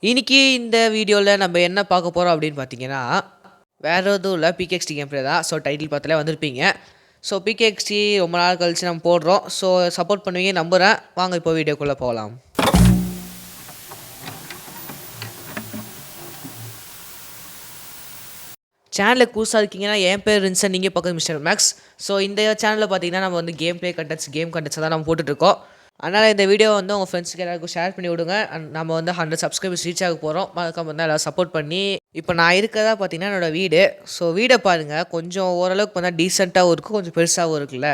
இன்னைக்கு இந்த வீடியோவில் நம்ம என்ன பார்க்க போகிறோம் அப்படின்னு பார்த்தீங்கன்னா, வேறு எதுவும் இல்லை, பிகேஎக்ஸ்டி கேம் ப்ளே தான். ஸோ டைட்டில் பார்த்தாலே வந்திருப்பீங்க. ஸோ பிகேஎக்ஸ்டி ரொம்ப நாள் கழிச்சு நம்ம போடுறோம். ஸோ சப்போர்ட் பண்ணுவீங்க நம்புகிறேன். வாங்க இப்போ வீடியோக்குள்ளே போகலாம். சேனலுக்கு புதுசாக இருக்கீங்கன்னா என் பேர் ரின்சன், நீங்கள் பக்கம் மிஸ்டர் மேக்ஸ். ஸோ இந்த சேனலில் பார்த்தீங்கன்னா நம்ம வந்து game play contents, game contents தான் நம்ம போட்டுட்ருக்கோம். அதனால் இந்த வீடியோ வந்து உங்கள் ஃப்ரெண்ட்ஸுக்கு எல்லாருக்கும் ஷேர் பண்ணி விடுங்க. நம்ம வந்து 100 சப்ஸ்கிரைபர்ஸ் ரீச் ஆக போகிறோம். மறக்காம வந்து எல்லோரும் சப்போர்ட் பண்ணி. இப்போ நான் இருக்கிறதா பார்த்தீங்கன்னா என்னோடய வீடு. ஸோ வீடை பாருங்கள், கொஞ்சம் ஓரளவுக்கு பார்த்தா டீசெண்டாகவும் இருக்குது, கொஞ்சம் பெருசாகவும் இருக்குல்ல.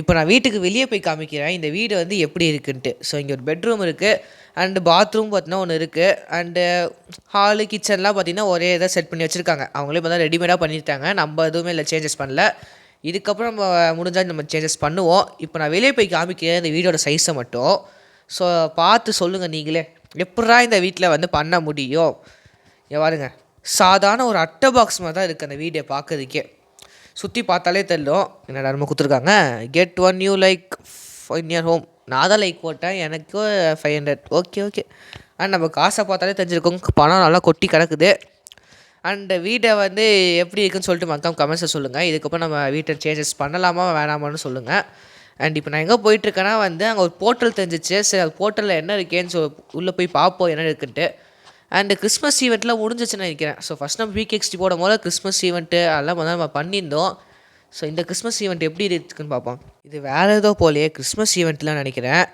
இப்போ நான் வீட்டுக்கு வெளியே போய் காமிக்கிறேன் இந்த வீடு வந்து எப்படி இருக்குன்ட்டு. ஸோ இங்கே ஒரு பெட்ரூம் இருக்குது, அண்டு பாத்ரூம் பார்த்தீங்கன்னா ஒன்று இருக்குது, அண்டு ஹாலு கிச்சன்லாம் பார்த்தீங்கன்னா ஒரே இதை செட் பண்ணி வச்சுருக்காங்க. அவங்களே பார்த்தா ரெடிமேடாக பண்ணிட்டாங்க. நம்ம எதுவுமே இல்லை சேஞ்சஸ் பண்ணல. இதுக்கப்புறம் நம்ம முடிஞ்சால் நம்ம சேஞ்சஸ் பண்ணுவோம். இப்போ நான் வெளியே போய் காமிக்கிறேன் இந்த வீடோட சைஸை மட்டும். ஸோ பார்த்து சொல்லுங்கள் நீங்களே, எப்படா இந்த வீட்டில் வந்து பண்ண முடியும். பாருங்க, சாதாரண ஒரு அட்டை பாக்ஸ் மாதிரி தான் இருக்குது அந்த வீடை பார்க்கறதுக்கே. சுற்றி பார்த்தாலே தெரியும். என்னடா நம்ம கொடுத்துருக்காங்க, get one new like in your home. நான் தான் லைக் போட்டேன், எனக்கு 500. Okay okay. அண்ட் நம்ம காசை பார்த்தாலே தெரிஞ்சிருக்கோம், பணம் நல்லா கொட்டி கிடக்குது. அண்டு வீட்டை வந்து எப்படி இருக்குன்னு சொல்லிட்டு மறக்காம கமெண்ட்ஸில் சொல்லுங்கள். இதுக்கப்புறம் நம்ம வீட்டை சேஞ்சஸ் பண்ணலாமா வேணாமான்னு சொல்லுங்கள். அண்ட் இப்போ நான் எங்கே போயிட்டுருக்கேன்னா வந்து அங்கே ஒரு போர்ட்டல் தெரிஞ்சிச்சு. சரி, அது போர்ட்டலில் என்ன இருக்கேன்னு உள்ளே போய் பார்ப்போம் என்ன இருக்குன்ட்டு. அண்டு கிறிஸ்மஸ் ஈவெண்ட்லாம் முடிஞ்சிச்சுன்னு நினைக்கிறேன். ஸோ ஃபஸ்ட் நம்ம பிகேஎக்ஸ்டி போடும் போது கிறிஸ்மஸ் ஈவெண்ட்டு அதெல்லாம் வந்து நம்ம பண்ணியிருந்தோம். ஸோ இந்த கிறிஸ்மஸ் ஈவெண்ட் எப்படி இருக்குன்னு பார்ப்போம். இது வேறு ஏதோ போலையே கிறிஸ்மஸ் ஈவெண்ட்லாம் நினைக்கிறேன்.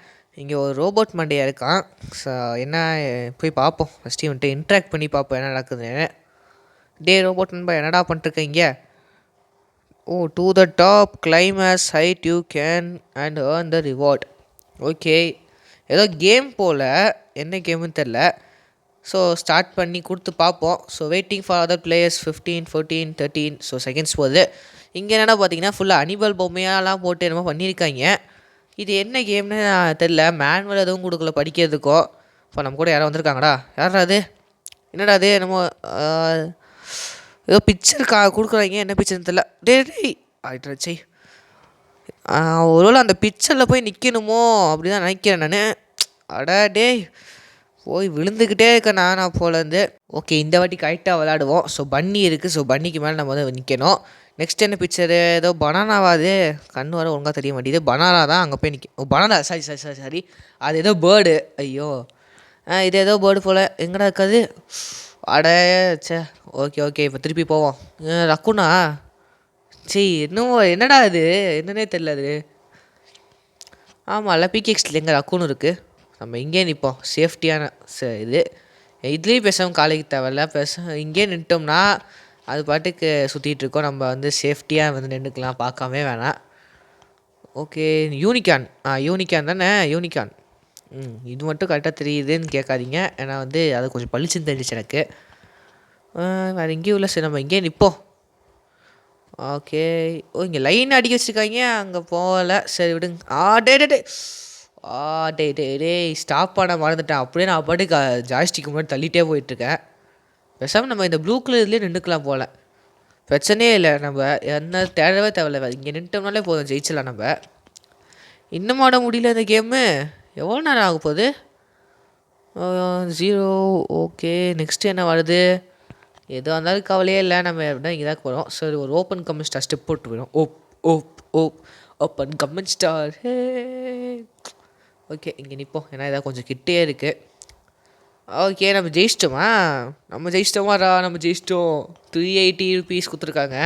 இங்கே ஒரு ரோபோட் மண்டையாக இருக்கான். ஸோ என்ன போய் பார்ப்போம், ஃபஸ்ட் ஈவெண்ட்டு இன்ட்ராக்ட் பண்ணி பார்ப்போம் என்ன நடக்குதுன்னு. டே ரோபோட் நண்பா, என்னடா பண்ணிட்டுருக்கீங்க? Oh, to the top, claim as height you can and earn the reward. Okay, ஏதோ கேம் போல், என்ன கேமுன்னு தெரில. ஸோ ஸ்டார்ட் பண்ணி கொடுத்து பார்ப்போம். So waiting for other players 15, 14, 13. So seconds போகுது. இங்கே என்னென்னா பார்த்தீங்கன்னா ஃபுல்லாக அனிமல் பொம்மையாலாம் போட்டு என்னமோ பண்ணியிருக்காங்க. இது என்ன கேம்னு தெரில. மேனுவல் எதுவும் கொடுக்கல படிக்கிறதுக்கோ. இப்போ நம்ம கூட யாரும் வந்திருக்காங்கடா. யாரா அது? என்னடா அது? என்னமோ ஏதோ பிக்சர் கொடுக்குறாங்க, என்ன பிக்சர்னு தெரில. டேய் ஆயிடுச்சு. ஒருவேளை அந்த பிக்சரில் போய் நிற்கணுமோ அப்படி தான் நினைக்கிறேன் நான். அடா டேய், போய் விழுந்துக்கிட்டே இருக்கேன் நான் போலேருந்து. ஓகே, இந்த வாட்டி கரெக்டாக விளாடுவோம். ஸோ பன்னி இருக்குது. ஸோ பன்னிக்கு மேலே நம்ம வந்து நிற்கணும். நெக்ஸ்ட் என்ன பிக்சரு? ஏதோ பனானாவாது, கண் வர ஒழுங்காக தெரிய மாட்டேங்குது. பனானா தான் அங்கே போய் நிற்க. Banana, sorry. அது ஏதோ பேர்டு. ஐயோ, இது ஏதோ பேர்டு போல். எங்கடா இருக்காது? அட சே. ஓகே, இப்போ திருப்பி போவோம். ரக்குனா, சரி இன்னும் என்னடா இது, என்னன்னே தெரில அது. ஆமாம்ல, பிகேஎக்ஸ்டில் எங்கே ரக்குன்னு இருக்குது. நம்ம இங்கே நிற்போம், சேஃப்டியான இது. இதுலேயும் பேசாமல் காலைக்கு தேவையில்ல, இங்கே நின்ட்டோம்னா அது பாட்டுக்கு சுற்றிட்டுருக்கோம். நம்ம வந்து சேஃப்டியாக வந்து நின்றுக்கலாம், பார்க்காமே வேணாம். ஓகே, யூனிகான் தானே, யூனிகான். இது மட்டும் கரெக்டாக தெரியுதுன்னு கேட்காதீங்க, ஏன்னா வந்து அது கொஞ்சம் பளிச்சுன்னு தெரிஞ்சிச்சு எனக்கு. வேறு எங்கேயும் இல்லை. சரி, நம்ம இங்கே நிற்போம். ஓகே. ஓ, இங்கே லைன் அடிக்க வச்சுருக்காங்க, அங்கே போகல. சரி விடுங்க. டே ஸ்டாப் பண்ண மறந்துட்டேன். அப்படியே நான் பாட்டுக்கு ஜாய்ஸ்டிக்கு முன்னாடி தள்ளிகிட்டே போயிட்டுருக்கேன். பேசாமல் நம்ம இந்த ப்ளூ கலர் இதுலேயே நின்றுக்கலாம் போல், பிரச்சனையே இல்லை. நம்ம என்ன தேடவே தேவையில்லை, இங்கே நின்ட்டோம்னாலே போதும், ஜெயிச்சிடலாம் நம்ம. இன்னும் ஆட முடியல இந்த கேமு. எவ்வளோ நேரம் ஆக போகுது? 0. ஓகே, நெக்ஸ்ட்டு என்ன வருது? எதுவாக இருந்தாலும் கவலையே இல்லை, நம்ம எப்படின்னா இங்கே தான் போகிறோம். சரி, ஒரு ஓப்பன் கமெண்ட் ஸ்டார் ஸ்டெப் போட்டு போயிடும். Open comment star. ஓகே, இங்கே நிற்போம், ஏன்னா இதாக கொஞ்சம் கிட்டே இருக்குது. ஓகே, நம்ம ஜெயிச்சிட்டோமா? நம்ம ஜெயிச்சிட்டோம். 380 rupees கொடுத்துருக்காங்க.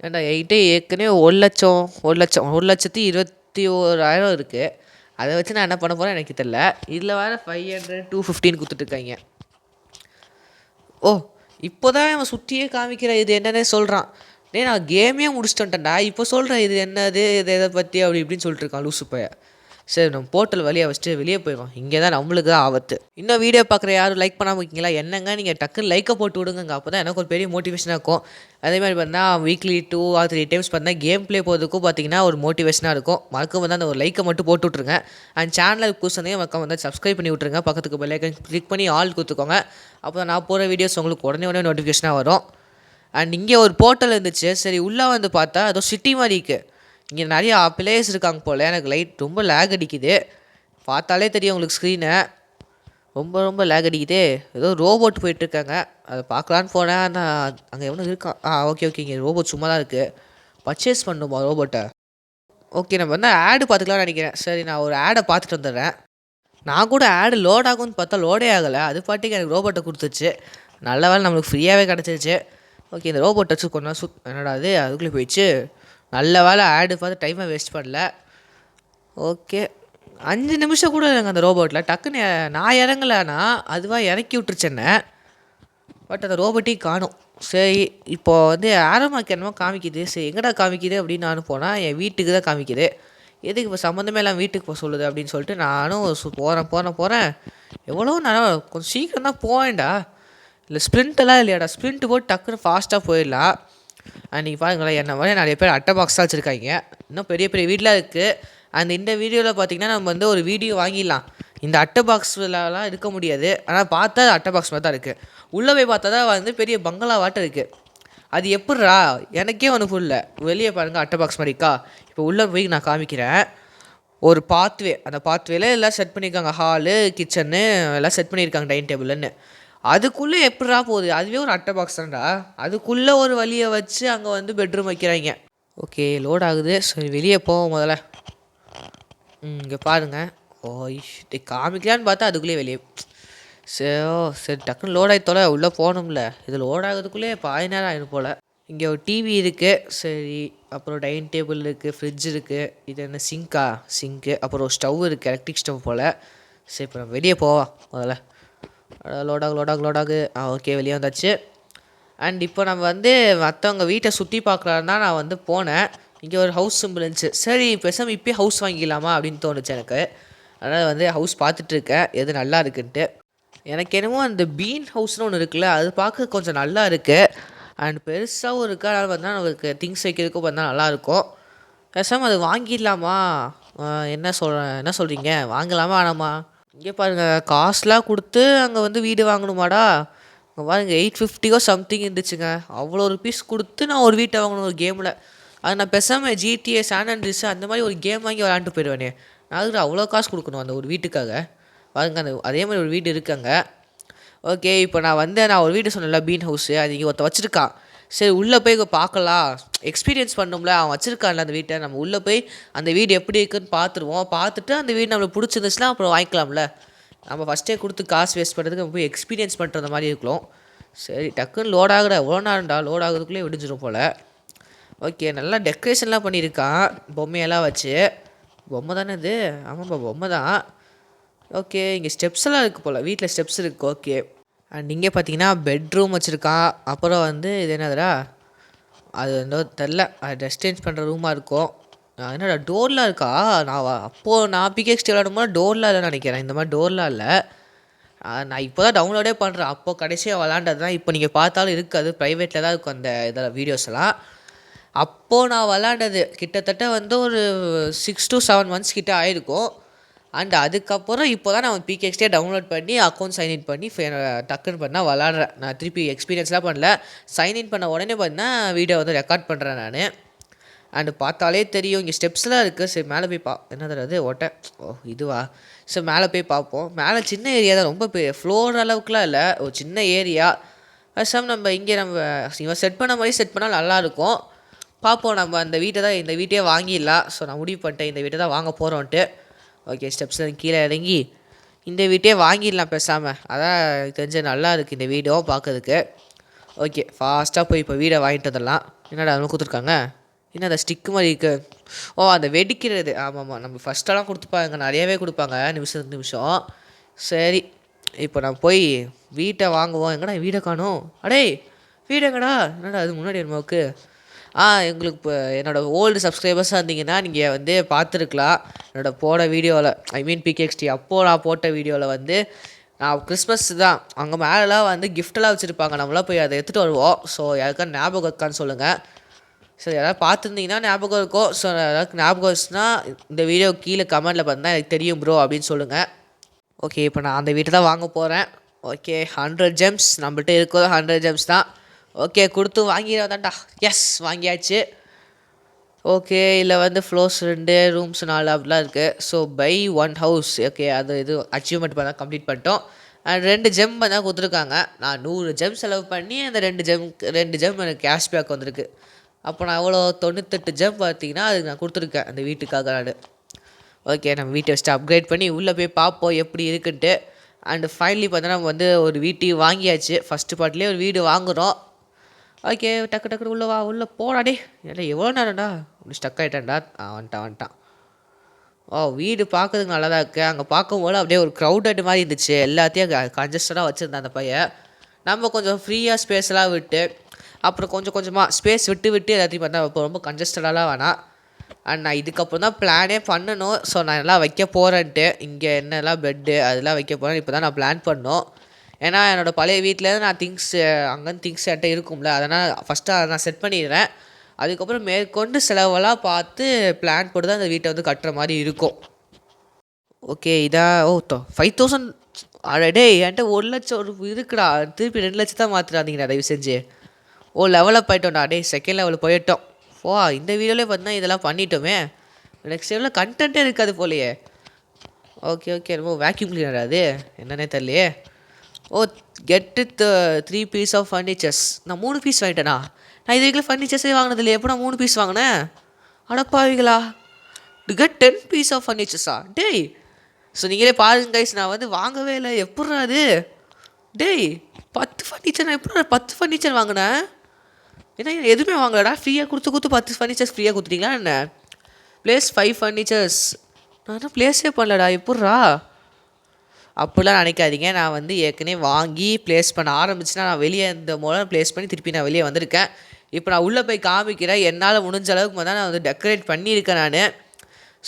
ஏன்னா என்கிட்ட ஏற்கனவே 1,21,000 இருக்குது. அதை வச்சு நான் என்ன பண்ண போகிறேன் எனக்கு தெரில. இதில் வேறு 500, 215 கொடுத்துட்ருக்காங்க. ஓ, இப்போ தான் அவன் சுற்றியே காமிக்கிற இது என்னன்னே சொல்கிறான். நான் கேமே முடிச்சுட்டேன்டா, இப்போ சொல்கிறேன் இது என்னது, இது எதை பற்றி அப்படி இப்படின்னு சொல்லிட்டுருக்கான் லூசு பைய. சரி, நம்ம போர்ட்டல் வழியை வச்சுட்டு வெளியே போயிடும். இங்கே தான் நம்மளுக்கு தான் ஆபத்து. இன்னும் வீடியோ பார்க்குற யாரும் லைக் பண்ணாமல் இருக்கீங்களா? என்னங்க நீங்கள் டக்குன்னு லைக்கை போட்டு விடுங்க, அப்போ தான் எனக்கு ஒரு பெரிய மோட்டிவேஷனாக இருக்கும். அதேமாதிரி பார்த்தா வீக்லி 2 or 3 டைம்ஸ் பார்த்தா கேம் ப்ளே போகிறதுக்கும் பார்த்தீங்கன்னா ஒரு மோட்டிவேஷனாக இருக்கும். மறக்காம வந்து அந்த ஒரு லைக்கை மட்டும் போட்டு விட்ருங்க. அண்ட் சேனலுக்கு புதுசாக மறக்காம வந்து சப்ஸ்கிரைப் பண்ணி விட்ருங்க. பக்கத்துக்கு பெல் ஐக்கன் கிளிக் பண்ணி ஆல் கொடுத்துக்கோங்க. அப்போ தான் நான் போகிற வீடியோஸ் உங்களுக்கு உடனே நோட்டிஃபிகேஷனாக வரும். அண்ட் இங்கே ஒரு போர்ட்டல் இருந்துச்சு. சரி, உள்ளே வந்து பார்த்தா ஏதோ சிட்டி மாதிரி இருக்குது. இங்கே நிறையா பிளேயர்ஸ் இருக்காங்க போல். எனக்கு லைட் ரொம்ப லேக் அடிக்குது, பார்த்தாலே தெரியும் உங்களுக்கு ஸ்க்ரீனை. ரொம்ப ரொம்ப லேக் அடிக்குதே. ஏதோ ரோபோட் போயிட்டுருக்காங்க. அத பார்க்கலான்னு போனேன். ஆனா அங்க எவனோ இருக்கான். Okay, okay. இங்க ரோபோட் சும்மா தான் இருக்கு. பர்ச்சேஸ் பண்ணணுமா ரோபோட்ட? ஓகே, நம்ம வந்து ஆட் பார்த்துக்கலாம்னு நெனைக்கிறேன். சரி, நான் ஒரு ஆட பார்த்துட்டு வந்துடுறேன். நான் கூட ஆட் லோட் ஆகும்னு பார்த்தா லோடே ஆகல. அது பாட்டுக்கு எனக்கு ரோபோட்ட குடுத்துருச்சு. நல்ல வேளை நம்மளுக்கு ஃப்ரீயாவே கிடச்சிருச்சு. ஓகே, இந்த ரோபோட் வச்சு கொஞ்ச நேரம் என்னடா இது அதுக்குள்ளே போயிடுச்சு. நல்ல வேளை ஆட் பார்த்து டைமை வேஸ்ட் பண்ணல. ஓகே, 5 நிமிஷம் கூட இல்லைங்க அந்த ரோபோட்டில். டக்குன்னு நான் இறங்கலன்னா அதுவாக இறக்கி விட்டுருச்சு என்ன. பட் அந்த ரோபோட்டையும் காணும். சரி, இப்போ வந்து ஆரமாக்கு என்னமோ காமிக்குது. சரி, எங்கடா காமிக்குது அப்படின்னு நானும் போனால் என் வீட்டுக்கு தான் காமிக்குது. எதுக்கு இப்போ சம்மந்தமே எல்லாம் வீட்டுக்கு போக சொல்லுது அப்படின்னு சொல்லிட்டு நானும் போகிறேன். எவ்வளோ நேரம் கொஞ்சம் சீக்கிரம் தான் போவேன்டா. இல்லை ஸ்ப்ரிண்ட்டெல்லாம் இல்லையாடா, ஸ்ப்ரிண்ட்டு போட்டு டக்குன்னு ஃபாஸ்ட்டாக போயிடலாம். நீங்கள் பாருங்களேன், என்ன மாதிரி நிறைய பேர் அட்டை பாக்ஸ் தான் வச்சுருக்காங்க. இன்னும் பெரிய பெரிய வீடெலாம் இருக்குது. இந்த வீடியோவில் பார்த்திங்கன்னா நம்ம வந்து ஒரு வீடியோ வாங்கிடலாம். இந்த அட்டை பாக்ஸ்லலாம் இருக்க முடியாது. ஆனால் பார்த்தா அட்டை பாக்ஸ் மாதிரி தான் இருக்குது. உள்ளே போய் பார்த்தா தான் வந்து பெரிய பங்களாவாட்டம் இருக்குது. அது எப்புட்றா எனக்கே ஒன்று புரியல. வெளியே பாருங்கள் அட்டை பாக்ஸ் மாதிரி இருக்கா. இப்போ உள்ளே போய் நான் காமிக்கிறேன். ஒரு பாத்வே, அந்த பாத்வேல எல்லாம் செட் பண்ணியிருக்காங்க. ஹாலு, கிச்சனு எல்லாம் செட் பண்ணியிருக்காங்க, டைனிங் டேபிள்னு. அதுக்குள்ளே எப்படிரா போகுது? அதுவே ஒரு அட்டை பாக்ஸ் தான்டா. அதுக்குள்ளே ஒரு வழியை வச்சு அங்கே வந்து பெட்ரூம் வைக்கிறாங்க. ஓகே, லோட் ஆகுது. சரி, வெளியே போவோம் முதல்ல. இங்கே பாருங்கள். காமிக்கலான்னு பார்த்தா அதுக்குள்ளேயே வெளியே. சரி டக்குன்னு லோட் ஆகித்தோல உள்ளே போகணும்ல. இது லோட் ஆகிறதுக்குள்ளே பாதி நேரம் ஆகிடும் போல். இங்கே ஒரு டிவி இருக்குது. சரி, அப்புறம் டைனிங் டேபிள் இருக்குது, ஃப்ரிட்ஜ் இருக்குது. இது என்ன சிங்க்கு. அப்புறம் ஒரு ஸ்டவ் இருக்குது, எலக்ட்ரிக் ஸ்டவ் போல். சரி, இப்போ நம்ம வெளியே போவோம் முதல்ல. லோடாகு. ஓகே, வெளியே வந்தாச்சு. இப்போ நம்ம வந்து மற்றவங்க வீட்டை சுற்றி பார்க்கலான்னு தான் நான் வந்து போனேன். இங்கே ஒரு ஹவுஸ் சிம்பிள் இருந்துச்சு. சரி, பேசாமல் இப்போயே ஹவுஸ் வாங்கிக்கலாமா அப்படின்னு தோணுச்சு எனக்கு. அதனால் வந்து ஹவுஸ் பார்த்துட்ருக்கேன் எது நல்லா இருக்குன்ட்டு. எனக்கு என்னமோ அந்த பீன் ஹவுஸ்னு ஒன்று இருக்குல்ல, அது பார்க்க கொஞ்சம் நல்லா இருக்குது. பெருசாகவும் இருக்குது. அதனால் பார்த்தா நமக்கு திங்ஸ் வைக்கிறதுக்கும் பார்த்தா நல்லாயிருக்கும். பேசாமல் அது வாங்கிடலாமா? என்ன சொல்கிறீங்க? வாங்கலாமா வேணாமா? இங்கே பாருங்கள், காசுலாம் கொடுத்து அங்கே வந்து வீடு வாங்கணுமாடா? இங்கே பாருங்கள், 850 சம்திங் இருந்துச்சுங்க. அவ்வளோ ருபீஸ் கொடுத்து நான் ஒரு வீட்டை வாங்கணும் ஒரு கேமில். அது நான் பேசாமல் GTA சான் அண்ட்ரீஸ் அந்த மாதிரி ஒரு கேம் வாங்கி விளாண்டுட்டு போயிடுவேனே. நான் அதுக்கு அவ்வளோ காசு கொடுக்கணும் அந்த ஒரு வீட்டுக்காக. பாருங்க, அதே மாதிரி ஒரு வீடு இருக்காங்க. ஓகே, இப்போ நான் ஒரு வீடு சொன்னேன்ல, பீன் ஹவுஸு. அது இங்கே ஒருத்த வச்சுருக்கான். சரி, உள்ளே போய் பார்க்கலாம், எக்ஸ்பீரியன்ஸ் பண்ணணும்ல. அவன் வச்சுருக்கான்ல அந்த வீட்டை. நம்ம உள்ளே போய் அந்த வீடு எப்படி இருக்குன்னு பார்த்துருவோம். பார்த்துட்டு அந்த வீடு நம்மளுக்கு பிடிச்சிருந்துச்சுன்னா அப்புறம் வாங்கிக்கலாம்ல. நம்ம ஃபஸ்ட்டே கொடுத்து காசு வேஸ்ட் பண்ணுறதுக்கு நம்ம போய் எக்ஸ்பீரியன்ஸ் பண்ணுற மாதிரி இருக்கலாம். சரி, டக்குன்னு லோட் ஆகுற எவ்வளோ நேரம்டா, லோட் ஆகுறதுக்குள்ளே விடிஞ்சிடும் போல். ஓகே, நல்லா டெக்கரேஷன்லாம் பண்ணியிருக்கான் பொம்மையெல்லாம் வச்சு. பொம்மை தானே இது? ஆமாப்பா, பொம்மை தான். ஓகே, இங்கே ஸ்டெப்ஸ் எல்லாம் இருக்குது போல். வீட்டில் ஸ்டெப்ஸ் இருக்குது. ஓகே, இங்கே பார்த்தீங்கன்னா பெட்ரூம் வச்சுருக்கான். அப்புறம் வந்து இது என்னதுடா, அது வந்து தெரில, அது ட்ரெஸ் சேஞ்ச் பண்ணுற ரூமாக இருக்கும். என்னடா டோர்லாம் இருக்கா? நான் பிகேஎக்ஸ்டி விளாடும்போது டோர்லாம் இல்லைன்னு நினைக்கிறேன். இந்த மாதிரி டோர்லாம் இல்லை. நான் இப்போ தான் டவுன்லோடே பண்ணுறேன். அப்போது கடைசியாக விளாண்டது தான். இப்போ நீங்கள் பார்த்தாலும் இருக்காது, ப்ரைவேட்டில் தான் இருக்கும் அந்த இதில் வீடியோஸ் எல்லாம். அப்போது நான் விளாண்டது கிட்டத்தட்ட வந்து ஒரு 6 to 7 months கிட்டே ஆயிருக்கும். அதுக்கப்புறம் இப்போ தான் நான் பிகேஎக்ஸ்டியே டவுன்லோட் பண்ணி அக்கௌண்ட் சைன்இன் பண்ணி டக்குன்னு பண்ணால் விளாட்றேன். நான் திருப்பி எக்ஸ்பீரியன்ஸ்லாம் பண்ணல. சைன்இன் பண்ண உடனே பார்த்தீங்கன்னா வீடியோ வந்து ரெக்கார்ட் பண்ணுறேன் நான். பார்த்தாலே தெரியும், இங்கே ஸ்டெப்ஸ்லாம் இருக்குது. சரி, மேலே போய் என்னது அது ஓட்டை? இதுவா? சரி, மேலே போய் பார்ப்போம். மேலே சின்ன ஏரியா தான், ரொம்ப ஃப்ளோர் அளவுக்குலாம் இல்லை, ஒரு சின்ன ஏரியா. ஃபஸ்ட் நம்ம இங்கே இவன் செட் பண்ண மாதிரி செட் பண்ணால் நல்லாயிருக்கும். பார்ப்போம். நம்ம இந்த வீட்டையே வாங்கிடலாம். ஸோ நான் முடிவு பண்ணிட்டேன், இந்த வீட்டை தான் வாங்க போகிறோன்ட்டு. ஓகே, ஸ்டெப்ஸில் கீழே இறங்கி இந்த வீட்டையே வாங்கிடலாம் பேசாமல். அதான் தெரிஞ்ச நல்லா இருக்குது இந்த வீடியோவும் பார்க்கறதுக்கு. ஓகே, ஃபாஸ்ட்டாக போய் இப்போ வீடை வாங்கிட்டு வந்துடலாம். என்னடா அதெல்லாம் கொடுத்துருக்காங்க? என்ன அந்த ஸ்டிக்கு மாதிரி இருக்குது? அந்த வெடிக்கிறது. ஆமாம், நம்ம ஃபஸ்ட்டெல்லாம் கொடுத்துப்பாங்க, நிறையாவே கொடுப்பாங்க நிமிஷம். சரி, இப்போ நான் போய் வீட்டை வாங்குவோம். எங்கடா வீடை காணும்? அடே, வீடு எங்கடா? என்னடா அது முன்னாடி என்னமாவுக்கு? எங்களுக்கு இப்போ என்னோடய ஓல்டு சப்ஸ்கிரைபர்ஸாக இருந்தீங்கன்னா நீங்கள் வந்து பார்த்துருக்கலாம் என்னோடய போட வீடியோவில். ஐ மீன் பிகேஎக்ஸ்டி அப்போது நான் போட்ட வீடியோவில் வந்து நான் கிறிஸ்மஸ் தான் அங்கே மேலெலாம் வந்து கிஃப்டெல்லாம் வச்சுருப்பாங்க. நம்மளாம் போய் அதை எடுத்துகிட்டு வருவோம். ஸோ யாருக்காவது ஞாபகம் இருக்கான்னு சொல்லுங்கள். ஸோ யாராவது பார்த்துருந்தீங்கன்னா ஞாபகம் இருக்கும். ஸோ யாராவது ஞாபகம் வச்சுன்னா இந்த வீடியோ கீழே கமெண்ட்டில் பார்த்தா எனக்கு தெரியும் ப்ரோ அப்படின்னு சொல்லுங்கள். ஓகே, இப்போ நான் அந்த வீட்டை தான் வாங்க போகிறேன். ஓகே, 100 gems நம்மள்கிட்ட இருக்கிறது 100 gems தான். ஓகே, கொடுத்து வாங்கிடாதான்டா. எஸ், வாங்கியாச்சு. ஓகே, இதில் வந்து ஃப்ளோர்ஸ் 2, ரூம்ஸ் 4 அப்படிலாம் இருக்குது. So by 1 house. ஓகே, அது இது அச்சீவ்மெண்ட் பண்ண கம்ப்ளீட் பண்ணிட்டோம். அண்ட் 2 ஜெம் தான் குடுத்துருக்காங்க. நான் 100 ஜெம் செலவு பண்ணி அந்த 2 ஜெம் எனக்கு கேஷ்பேக் வந்திருக்கு. அப்போ நான் எவ்வளோ 98 ஜெம் பார்த்தீங்கன்னா, அதுக்கு நான் குடுத்துருக்கேன் அந்த வீட்டுக்காக நானு. ஓகே நம்ம வீட்டை ஃபஸ்ட்டு அப்கிரேட் பண்ணி உள்ளே போய் பார்ப்போம் எப்படி இருக்குன்ட்டு. அண்டு ஃபைனலி பார்த்தோன்னா நம்ம வந்து ஒரு வீட்டையும் வாங்கியாச்சு. ஃபஸ்ட்டு பார்ட்லேயே ஒரு வீடு வாங்குகிறோம். ஓகே டக்கு டக்குனு உள்ளே வா உள்ளே போடா டே. ஏன்னா எவ்வளோ நேரம்டா அப்படி ஸ்டக் ஆகிட்டேன்டா. வந்துட்டான். ஓ வீடு பார்க்கறதுக்கு நல்லா தான் இருக்குது. அங்கே பார்க்கும்போது அப்படியே ஒரு க்ரௌடட் மாதிரி இருந்துச்சு. எல்லாத்தையும் கன்ஜஸ்டடாக வச்சுருந்தான் அந்த பையன். நம்ம கொஞ்சம் ஃப்ரீயாக ஸ்பேஸ்லாம் விட்டு அப்புறம் கொஞ்சம் கொஞ்சமாக ஸ்பேஸ் விட்டு விட்டு எல்லாத்தையும் பார்த்தா இப்போ ரொம்ப கன்ஜஸ்டடாலாம் வேணாம். அண்ட் நான் இதுக்கப்புறம் தான் பிளானே பண்ணணும். ஸோ நான் எல்லாம் வைக்க போகிறேன்ட்டு இங்கே என்னெல்லாம் பெட்டு அதெல்லாம் வைக்க போகிறேன் இப்போ தான் நான் பிளான் பண்ணோம். ஏன்னா என்னோடய பழைய வீட்டில் நான் அங்கேருந்து திங்ஸ் என்கிட்ட இருக்கும்ல, அதனால் ஃபஸ்ட்டு அதை நான் செட் பண்ணிடுறேன். அதுக்கப்புறம் மேற்கொண்டு செலவெல்லாம் பார்த்து பிளான் போட்டு தான் அந்த வீட்டை வந்து கட்டுற மாதிரி இருக்கும். ஓகே இதான் 5000 அடடே என்கிட்ட 1,00,000 இருக்குடா. திருப்பி 2,00,000 தான் மாற்றிடாதீங்கடா தயவு செஞ்சு. லெவலப் ஆகிட்டோம்டா. செகண்ட் லெவலில் போயிட்டோம். இந்த வீடியோலேயே பார்த்தீங்கன்னா இதெல்லாம் பண்ணிட்டோமே. நெக்ஸ்ட் லெவலில் கண்டென்ட்டே இருக்காது போலையே. ஓகே ரொம்ப வேக்யூம் கிளீனர் அது என்னன்னே தெரியலையே. கெட்டு 3 பீஸ் ஆஃப் ஃபர்னிச்சர்ஸ். நான் 3 பீஸ் வாங்கிட்டேனா? நான் இது வரைக்கும் ஃபர்னிச்சர்ஸே வாங்கினது இல்லையா? எப்போ நான் 3 பீஸ் வாங்கினேன்? அடப்பாவிங்களா. டு கெட் 10 பீஸ் ஆஃப் ஃபர்னிச்சர்ஸா டேய். ஸோ நீங்களே பாருங்க கைஸ், நான் வந்து வாங்கவே இல்லை. எப்பட்றா அது டேய் 10 ஃபர்னிச்சர். நான் எப்போ 10 ஃபர்னிச்சர் வாங்கினேன்? ஏன்னா எதுவுமே வாங்கலடா. ஃப்ரீயாக கொடுத்து 10 ஃபர்னிச்சர்ஸ் ஃப்ரீயாக கொடுத்துட்டீங்களா என்ன? Place 5 furnitures. நான் என்ன ப்ளேஸே பண்ணலடா. எப்பட்றா? அப்படிலாம் நினைக்காதீங்க. நான் வந்து ஏற்கனவே வாங்கி ப்ளேஸ் பண்ண ஆரம்பிச்சுன்னா நான் வெளியே இந்த மூலம் ப்ளேஸ் பண்ணி திருப்பி நான் வெளியே வந்திருக்கேன். இப்போ நான் உள்ளே போய் காமிக்கிறேன். என்னால் முடிஞ்ச அளவுக்கு தான் நான் வந்து டெக்கரேட் பண்ணியிருக்கேன் நான்.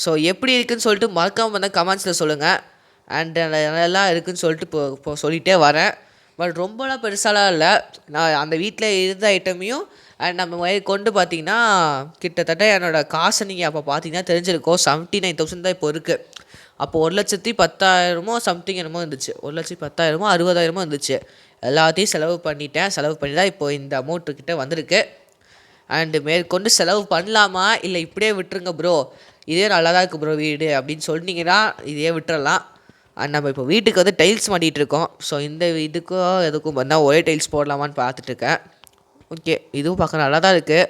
ஸோ எப்படி இருக்குதுன்னு சொல்லிட்டு மறக்காமல் வந்து கமெண்ட்ஸில் சொல்லுங்கள். அண்ட் நல்லா இருக்குதுன்னு சொல்லிட்டு இப்போ சொல்லிகிட்டே வரேன். பட் ரொம்பலாம் பெருசாலாம் இல்லை. நான் அந்த வீட்டில் இருந்த ஐட்டமையும் அண்ட் நம்ம கொண்டு பார்த்தீங்கன்னா கிட்டத்தட்ட என்னோடய காசை நீங்கள் அப்போ பார்த்தீங்கன்னா தெரிஞ்சிருக்கோம். 79,000 தான் இப்போ இருக்குது. அப்போ 1,10,000 சம்திங் என்னமோ இருந்துச்சு. 1,10,000 60,000 இருந்துச்சு. எல்லாத்தையும் செலவு பண்ணிட்டேன். செலவு பண்ணி தான் இப்போது இந்த அமௌண்ட்டுக்கிட்ட வந்திருக்கு. அண்டு மேற்கொண்டு செலவு பண்ணலாமா இல்லை இப்படியே விட்டுருங்க ப்ரோ, இதே நல்லா தான் இருக்குது ப்ரோ வீடு அப்படின்னு சொன்னீங்கன்னா இதே விட்டுறலாம். அண்ட் நம்ம இப்போ வீட்டுக்கு வந்து டைல்ஸ் மாட்டிகிட்டு இருக்கோம். ஸோ இந்த இதுக்கும் எதுக்கும் பார்த்தா ஒரே டைல்ஸ் போடலாமான்னு பார்த்துட்ருக்கேன். ஓகே இதுவும் பார்க்க நல்லா தான் இருக்குது.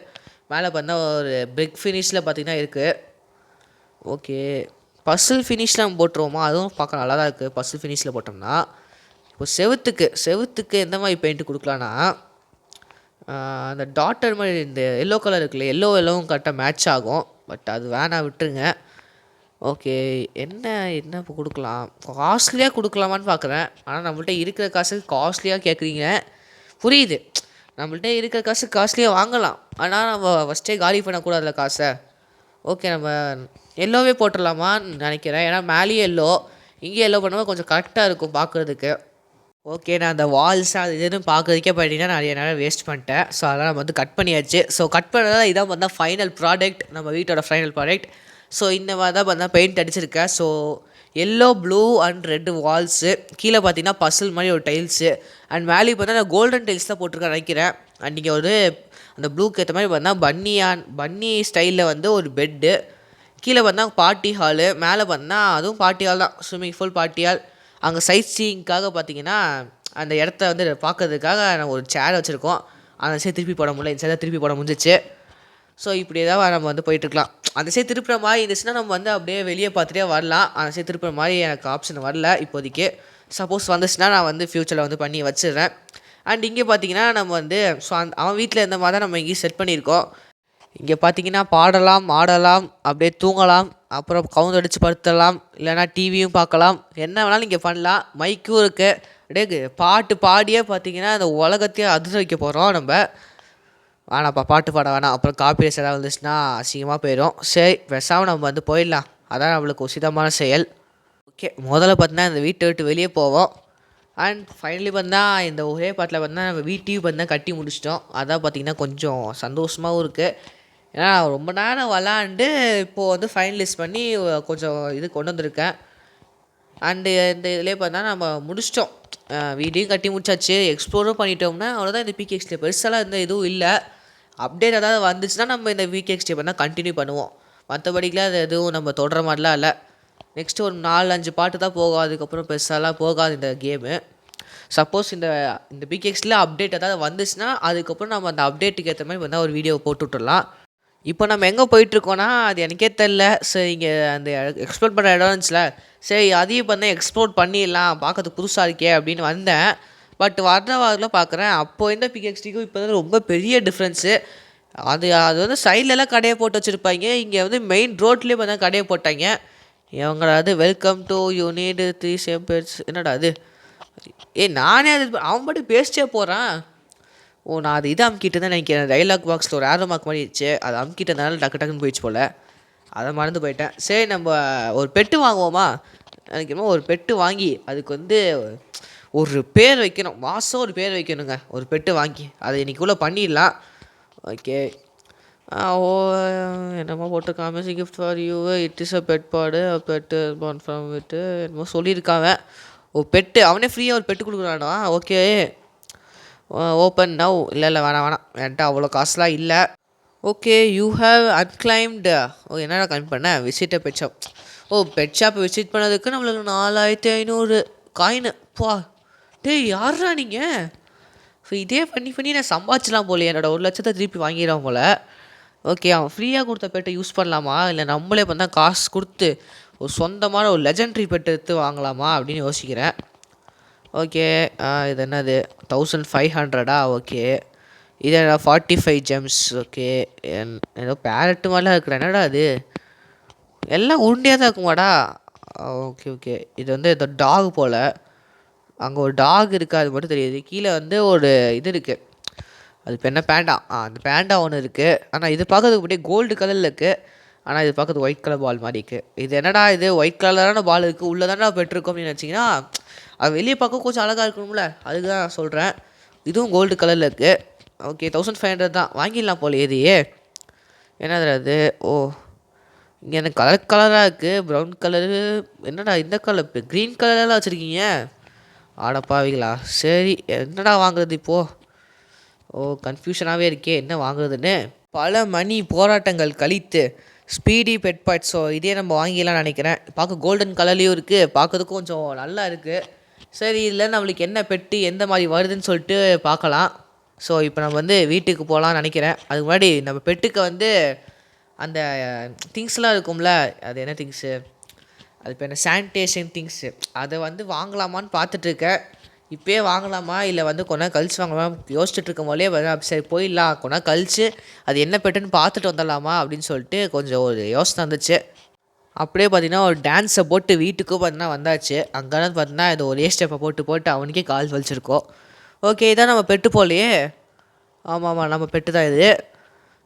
மேலே பார்த்தா ஒரு பிரிக் ஃபினிஷில் பார்த்திங்கன்னா இருக்குது. ஓகே பசில் ஃபினிஷில் நம்ம போட்டுருவோமா? அதுவும் பார்க்க நல்லா தான் இருக்குது. பசில் ஃபினிஷில் போட்டோம்னா இப்போ செவுத்துக்கு எந்த மாதிரி பெயிண்ட் கொடுக்கலான்னா அந்த டாட்டர் மாதிரி இந்த எல்லோ கலர் இருக்குல்ல, எல்லோவும் கரெக்டாக மேட்ச் ஆகும். பட் அது வேணாம் விட்டுருங்க. ஓகே என்ன இப்போ கொடுக்கலாம்? காஸ்ட்லியாக கொடுக்கலாமான்னு பார்க்குறேன். ஆனால் நம்மள்ட்ட இருக்கிற காசுக்கு காஸ்ட்லியாக கேட்குறீங்க. புரியுது, நம்மள்ட்ட இருக்கிற காசு காஸ்ட்லியாக வாங்கலாம். ஆனால் நம்ம ஃபஸ்ட்டே காலி பண்ணக்கூடாதுல காசை. ஓகே நம்ம எல்லோவே போட்டுடலாமான்னு நினைக்கிறேன். ஏன்னா மேலேயே எல்லோ இங்கே எல்லோ பண்ணும்போது கொஞ்சம் கரெக்டாக இருக்கும் பார்க்குறதுக்கு. ஓகே நான் அந்த வால்ஸ் அது இதுன்னு பார்க்குறதுக்கே பார்த்தீங்கன்னா நிறைய நேரம் வேஸ்ட் பண்ணிட்டேன். ஸோ அதெல்லாம் நம்ம வந்து கட் பண்ணியாச்சு. ஸோ கட் பண்ணதால் இதான் பார்த்தா ஃபைனல் ப்ராடக்ட், நம்ம வீட்டோட ஃபைனல் ப்ராடக்ட். ஸோ இந்த மாதிரி தான் பார்த்தா பெயிண்ட் அடிச்சிருக்கேன். So yellow blue and red walls, கீழே பார்த்தீங்கன்னா பசில் மாதிரி ஒரு டைல்ஸு, அண்ட் மேலே பார்த்தா நான் கோல்டன் டைல்ஸ் தான் போட்டிருக்கேன் நினைக்கிறேன். அண்ட் நீங்கள் ஒரு அந்த ப்ளூக்கு ஏற்ற மாதிரி பார்த்தா பன்னி ஸ்டைலில் வந்து ஒரு பெட்டு, கீழே பார்த்தா பார்ட்டி ஹாலு, மேலே பார்த்தா அதுவும் பார்ட்டி ஹால் தான், ஸ்விம்மிங் பூல் பார்ட்டி ஹால். அங்கே சைட் சீயிங்காக பார்த்தீங்கன்னா அந்த இடத்த வந்து பார்க்கறதுக்காக நான் ஒரு சேர் வச்சுருக்கோம். அந்த சைடு திருப்பி போட முடியல, இந்த சைடாக திருப்பி போட முடிஞ்சிச்சு. ஸோ இப்படி தான் நம்ம வந்து போயிட்டுருக்கலாம். அந்த சைடு திருப்புற மாதிரி இருந்துச்சுன்னா நம்ம வந்து அப்படியே வெளியே பார்த்துட்டே வரலாம். அந்த சைடு திருப்புற மாதிரி எனக்கு ஆப்ஷன் வரல இப்போதைக்கு. சப்போஸ் வந்துச்சுன்னா நான் வந்து ஃப்யூச்சரில் வந்து பண்ணி வச்சிடுறேன். அண்ட் இங்கே பார்த்தீங்கன்னா நம்ம வந்து ஸோ அவன் வீட்டில் இருந்த மாதிரி தான் நம்ம இங்கேயும் செட் பண்ணியிருக்கோம். இங்கே பார்த்தீங்கன்னா பாடலாம், ஆடலாம், அப்படியே தூங்கலாம், அப்புறம் கவுந்தடிச்சு படுத்தலாம், இல்லைனா டிவியும் பார்க்கலாம், என்ன வேணாலும் இங்கே பண்ணலாம். மைக்கும் இருக்குது. அப்படியே பாட்டு பாடியே பார்த்தீங்கன்னா அந்த உலகத்தையே அதிர வைக்க போகிறோம் நம்ம. வேணாப்பா பாட்டு பாட வேணாம், அப்புறம் காப்பிரைட்ஸ் ஏதாவது வந்துச்சுன்னா அசிங்கமாக போயிடும். சரி பேசாமல் நம்ம வந்து போயிடலாம், அதான் நம்மளுக்கு உசிதமான செயல். ஓகே முதல்ல பார்த்தீங்கன்னா இந்த வீட்டை விட்டு வெளியே போவோம். அண்ட் ஃபைனலி பார்த்தா இந்த ஒரே பாட்டில் பார்த்தா நம்ம வீட்டையும் பார்த்தா கட்டி முடிச்சிட்டோம். அதான் பார்த்திங்கன்னா கொஞ்சம் சந்தோஷமாகவும் இருக்குது. ஏன்னா ரொம்ப நேரம் விளாண்டு இப்போது வந்து ஃபைனலைஸ் பண்ணி கொஞ்சம் இது கொண்டு வந்திருக்கேன். அண்டு இந்த இதிலே பார்த்தா நம்ம முடிச்சிட்டோம். வீட்டையும் கட்டி முடிச்சாச்சு, எக்ஸ்ப்ளோரும் பண்ணிட்டோம்னா அவ்வளோதான். இந்த பிகேஎக்ஸ்டியை பெருசாலாம் இந்த எதுவும் இல்லை. அப்டேட் ஏதாவது வந்துச்சுன்னா நம்ம இந்த பிகேஎக்ஸ்டியை பார்த்தா கண்டினியூ பண்ணுவோம். மற்றபடிக்கெலாம் அது எதுவும் நம்ம தொடர மாதிரிலாம் இல்லை. நெக்ஸ்ட்டு ஒரு 4-5 பாட்டு தான் போகும், அதுக்கப்புறம் பெருசாலாம் போகாது இந்த கேமு. சப்போஸ் இந்த இந்த பிகேஎக்ஸில் அப்டேட் ஏதாவது வந்துச்சுன்னா அதுக்கப்புறம் நம்ம அந்த அப்டேட்டுக்கு ஏற்ற மாதிரி வந்து ஒரு வீடியோ போட்டு விட்டுடலாம். இப்போ நம்ம எங்கே போயிட்டுருக்கோன்னா அது எனக்கே தெரில. சரி இங்கே அந்த எக்ஸ்ப்ளோர் பண்ணுற இடம் இருந்துச்சுல, சரி அதையும் இப்போ வந்து எக்ஸ்ப்ளோர் பண்ணிடலாம், பார்க்கறதுக்கு புதுசாக இருக்கே அப்படின்னு வந்தேன். பட் வர்ற வாரில் பார்க்குறேன் அப்போ இந்த பிகேஎக்ஸ்டிக்கும் இப்போ வந்து ரொம்ப பெரிய டிஃப்ரென்ஸு. அது அது வந்து சைட்லலாம் கடையை போட்டு வச்சுருப்பாங்க, இங்கே வந்து மெயின் ரோட்லேயே பார்த்தா கடையை போட்டாங்க. இவங்களா அது welcome to you need 3 chambers என்னடா அது? நானே அது அவன் பாட்டு பேசிட்டே போகிறான். நான் அது இதை அமுக்கிட்டு தான் நினைக்கிறேன். டைலாக் பாக்ஸில் ஒரு ஆரோ மார்க் மாதிரி இருந்துச்சு, அதை அமுக்கிட்டதுனால டக்கு டக்குன்னு போயிடுச்சு போல். அதை மறந்து போயிட்டேன். சரி நம்ம ஒரு பெட்டு வாங்குவோமா? எனக்கு என்னமோ ஒரு பெட்டு வாங்கி அதுக்கு வந்து ஒரு பேர் வைக்கணும், மாதம் ஒரு பேர் வைக்கணுங்க. ஒரு பெட்டு வாங்கி அதை இன்றைக்குள்ளே பண்ணிடலாம். ஓகே. ஓ என்னமோ போட்டிருக்கான், amazing gift for you, it is a pet பாடு பெட்டு பார்ன் ஃப்ரம் விட்டு என்னமோ சொல்லியிருக்காங்க. ஓ பெட்டு அவனே ஃப்ரீயாக ஒரு பெட்டு கொடுக்குறானா? Okay open now. இல்லை வேணாம் என்கிட்ட அவ்வளோ காசுலாம் இல்லை. Okay you have unclaimed. என்னடா கிளைம் பண்ண? Visit a pet shop. Pet ஷாப்பை விசிட் பண்ணதுக்கு நம்மளுக்கு 4500 காயினு. பா டேய் யாரா நீங்கள்? ஸோ இதே பண்ணி நான் சம்பாதிச்சலாம் போல, என்னோடய 1,00,000 திருப்பி வாங்கிடுவான் போல். ஓகே அவன் ஃப்ரீயாக கொடுத்த பெட்டை யூஸ் பண்ணலாமா, இல்லை நம்மளே பார்த்தா காசு கொடுத்து ஒரு சொந்தமான ஒரு லெஜெண்ட்ரி பெட்டை எடுத்து வாங்கலாமா அப்படின்னு யோசிக்கிறேன். ஓகே இது என்னது 1500? ஓகே இது 45 ஜெம்ஸ். ஓகே ஏதோ பேரட்டு மாதிரிலாம் இருக்கிற, என்னடா அது எல்லாம் உருண்டையாக தான் இருக்குமாடா? ஓகே இது வந்து ஏதோ டாக் போல். அங்கே ஒரு டாக் இருக்குது அது மட்டும் தெரியுது. கீழே வந்து ஒரு இது இருக்குது, அது இப்போ என்ன பேண்டா? அந்த பேண்டா ஒன்று இருக்குது. ஆனால் இது பார்க்கறதுக்கு அப்படியே கோல்டு கலரில் இருக்குது, ஆனால் இது பார்க்கறது ஒயிட் கலர் பால் மாதிரி இருக்குது. இது என்னடா இது ஒயிட் கலரான பால் இருக்குது, உள்ளே தானே பெற்றிருக்கோம் அப்படின்னு நினச்சிங்கன்னா அது வெளியே பார்க்க கொஞ்சம் அழகாக இருக்கணும்ல, அதுக்கு தான் நான் சொல்கிறேன். இதுவும் கோல்டு கலரில் இருக்குது. ஓகே 1500 தான் வாங்கிடலாம் போல. எதையே என்னது அது? இங்கே எனக்கு கலராக இருக்குது, ப்ரௌன் கலரு. என்னடா இந்த கலர் க்ரீன் கலர்லாம் வச்சுருக்கீங்க? ஆடப்பாவீங்களா? சரி என்னடா வாங்குறது இப்போது? கன்ஃபியூஷனாகவே இருக்கே என்ன வாங்குறதுன்னு. பல மணி போராட்டங்கள் கழித்து ஸ்பீடி பெட் பாட். இதே நம்ம வாங்கிடலாம் நினைக்கிறேன். பார்க்க கோல்டன் கலர்லேயும் இருக்குது, பார்க்கறதுக்கும் கொஞ்சம் நல்லா இருக்குது. சரி இதில் நம்மளுக்கு என்ன பெட்டு எந்த மாதிரி வருதுன்னு சொல்லிட்டு பார்க்கலாம். இப்போ நம்ம வந்து வீட்டுக்கு போகலான்னு நினைக்கிறேன். அதுக்கு முன்னாடி நம்ம பெட்டுக்கு வந்து அந்த திங்ஸ்லாம் இருக்கும்ல, அது என்ன திங்ஸு, அது இப்போ என்ன சானிடேஷன் திங்ஸு, அதை வந்து வாங்கலாமான்னு பார்த்துட்ருக்கேன். இப்போயே வாங்கலாமா இல்லை வந்து கொஞ்ச நாள் கழிச்சு வாங்கலாமா யோசிச்சுட்டு இருக்கும் போதே சரி போயிடலாம், கொஞ்ச நாள் கழிச்சு அது என்ன பெட்டுன்னு பார்த்துட்டு வந்துடலாமா அப்படின்னு சொல்லிட்டு கொஞ்சம் ஒரு யோசனை வந்துச்சு. அப்படியே பார்த்தீங்கன்னா ஒரு டான்ஸை போட்டு வீட்டுக்கும் பார்த்தீங்கன்னா வந்தாச்சு. அங்கேருந்து பார்த்தீங்கன்னா இது ஒரே ஸ்டெப்பை போட்டு அவனுக்கே கால் வலிச்சிருக்கோம். ஓகே இதான் நம்ம பெட்டு போலையே. ஆமாம் நம்ம பெட்டு தான் இது.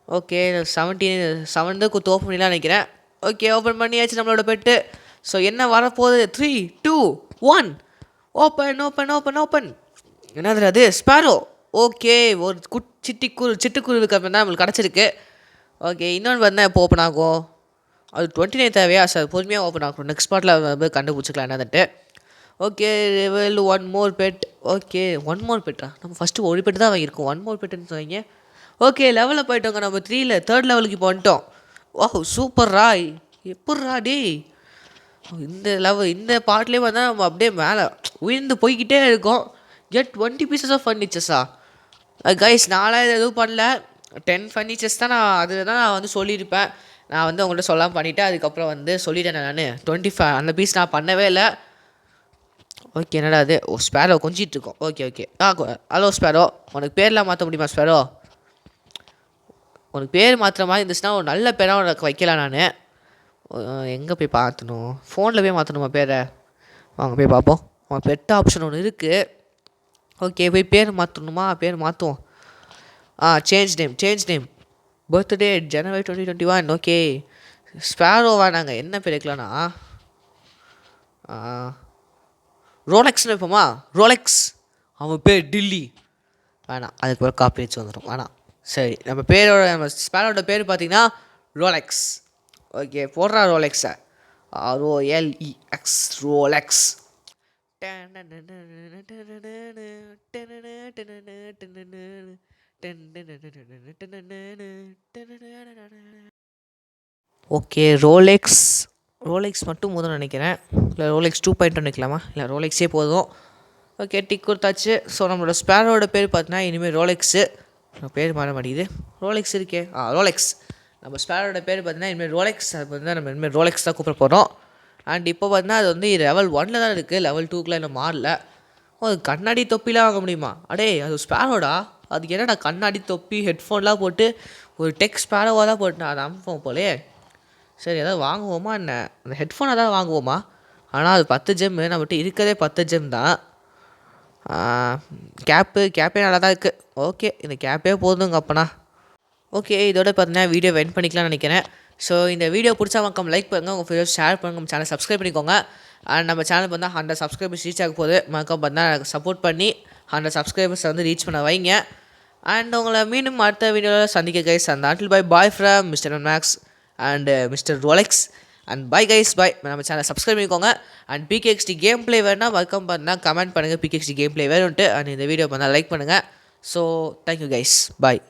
ஓகே 17 ஓப்பன் பண்ணிடலாம் நினைக்கிறேன். ஓகே ஓப்பன் பண்ணியாச்சு நம்மளோட பெட்டு. என்ன வரப்போகுது? 3 2 1 ஓப்பன். என்னது அது? ஸ்பேரோ. ஓகே ஒரு சிட்டுக்குருவி கம்பெனி தான் நம்மளுக்கு கிடச்சிருக்கு. ஓகே இன்னொன்று பார்த்தா எப்போ ஓப்பன் ஆகும்? அது 29 தேவையா? சார் பொறுமையாக ஓப்பன் ஆகும், நெக்ஸ்ட் ஸ்பாட்டில் வந்து கண்டுபிடிச்சிக்கலாம் என்னதுன்ட்டு. ஓகே லெவல் 1 மோர் பெட். ஓகே 1 மோர் பெட்டா? நம்ம ஃபஸ்ட்டு ஒரு பெட்டு தான் வாங்கியிருக்கோம், 1 மோர் பெட்டுன்னு சொன்னீங்க. ஓகே லெவலில் போயிட்டோங்க, நம்ம 3ல் 3rd லெவலுக்கு இப்போ வந்துட்டோம். சூப்பர்ரா. எப்பட்றா டேய் இந்த பாட்டிலே பார்த்தா நம்ம அப்படியே மேலே உயர்ந்து போய்கிட்டே இருக்கோம். கெட் 20 பீசஸ் ஆஃப் ஃபர்னிச்சர்ஸா? கைஸ் நான்லாம் எதுவும் பண்ணல, 10 ஃபர்னிச்சர்ஸ் தான் நான் வந்து சொல்லியிருப்பேன். நான் வந்து உங்கள்கிட்ட சொல்லாமல் பண்ணிவிட்டேன், அதுக்கப்புறம் வந்து சொல்லிட்டேன் நான் 25 அந்த பீஸ் நான் பண்ணவே இல்லை. ஓகே என்னடா அது? ஸ்பேரோ கொஞ்சிட்டு இருக்கோம். ஓகே ஹலோ ஸ்பேரோ, உனக்கு பேர்லாம் மாற்ற முடியுமா ஸ்பேரோ? உனக்கு பேர் மாற்றுற மாதிரி இருந்துச்சுன்னா ஒரு நல்ல பேராக உனக்கு வைக்கலாம். நான் எங்கே போய் மாற்றணும்? ஃபோனில் போய் மாற்றணுமா பேரை? வாங்க போய் பார்ப்போம். அவன் பெட்ட ஆப்ஷன் ஒன்று இருக்குது. ஓகே போய் பேர் மாற்றணுமா? பேர் மாற்றுவோம். சேஞ்ச் நேம் பர்த்டே ஜனவரி 2021. ஓகே ஸ்பேரோவா? நாங்கள் என்ன பேர் வைக்கலாம்னா ரோலெக்ஸ்னு வைப்போமா? ரோலெக்ஸ். அவன் பேர் டில்லி வேணாம், அதுக்கு ஒரு காப்பி வச்சு வந்துடும் வேணாம். சரி நம்ம ஸ்பேரோட பேர் பார்த்தீங்கன்னா ரோலெக்ஸ். ஓகே போடுறா ரோலெக்ஸை, ROLEX ரோலெக்ஸ். ஓகே ரோலெக்ஸ் மட்டும் போதும்னு நினைக்கிறேன். இல்லை ரோலெக்ஸ் 2.1 வைக்கலாமா? இல்லை ரோலெக்ஸே போதும். ஓகே டிக் கொடுத்தாச்சு. ஸோ நம்மளோட ஸ்பேரோட பேர் பார்த்தீங்கன்னா இனிமேல் ரோலெக்ஸு. பேர் மாற மாட்டேங்குது. ரோலெக்ஸ் இருக்கே, ரோலெக்ஸ். நம்ம ஸ்பேரோட பேர் பார்த்தீங்கன்னா இனிமேல் ரோலெக்ஸ். அது வந்து நம்ம இனிமேல் ரோலெக்ஸ் தான் கூப்பிட போகிறோம். அண்ட் இப்போ பார்த்தீங்கன்னா அது வந்து லெவல் 1 தான் இருக்குது, லெவல் 2க்குலாம் இன்னும் மாறல. அது கண்ணாடி தொப்பிலாம் வாங்க முடியுமா? அடே அது ஸ்பேரோடா. அதுக்கு என்னடா கண்ணாடி தொப்பி ஹெட்ஃபோன்லாம் போட்டு ஒரு டெக் ஸ்பேரோவாக தான் போட்டு அது அனுப்புவோம் போலே. சரி எதாவது வாங்குவோமா என்ன? அந்த ஹெட்ஃபோன் எதாவது வாங்குவோமா? ஆனால் அது 10 ஜெம்மு, நம்மகிட்ட இருக்கிறதே 10 ஜெம் தான். கேப்பே நல்லா தான் இருக்குது. ஓகே இந்த கேப்பே போதுங்க அப்போனா. ஓகே இதோட பார்த்தீங்கன்னா வீடியோ வெண்ட் பண்ணிக்கலாம்னு நினைக்கிறேன். ஸோ இந்த வீடியோ பிடிச்சா மக்கம் லைக் பண்ணுங்கள், உங்கள் ஃப்ரெண்ட்ஸ் ஷேர் பண்ணுங்கள், நம்ம சேனல் சப்ஸ்கிரைப் பண்ணிக்கோங்க. அண்ட் நம்ம சேனல் பார்த்தா 100 சப்ஸ்கிரைபர்ஸ் ரீச் ஆக போகுது. மக்கம் பார்த்தா சப்போர்ட் பண்ணி 100 சப்ஸ்கிரைபர்ஸ் வந்து ரீச் பண்ண வைங்க. அண்ட் உங்களை மீண்டும் அடுத்த வீடியோவில் சந்திக்க கைஸ். அந்த நாட்டில் bye from mister maths and mister Rolex. And bye guys bye. நம்ம சேனல் சப்ஸ்கிரைப் பண்ணிக்கோங்க. அண்ட் பிகேஎக்ஸ்டி கேம் ப்ளே வேணால் மக்கம் பார்த்தா கமெண்ட் பண்ணுங்கள் பிகேஎக்ஸ்டி கேம் ப்ளே வேணும்ட்டு. அண்ட் இந்த வீடியோ பார்த்தா லைக் பண்ணுங்கள். ஸோ தேங்க்யூ கைஸ், பாய்.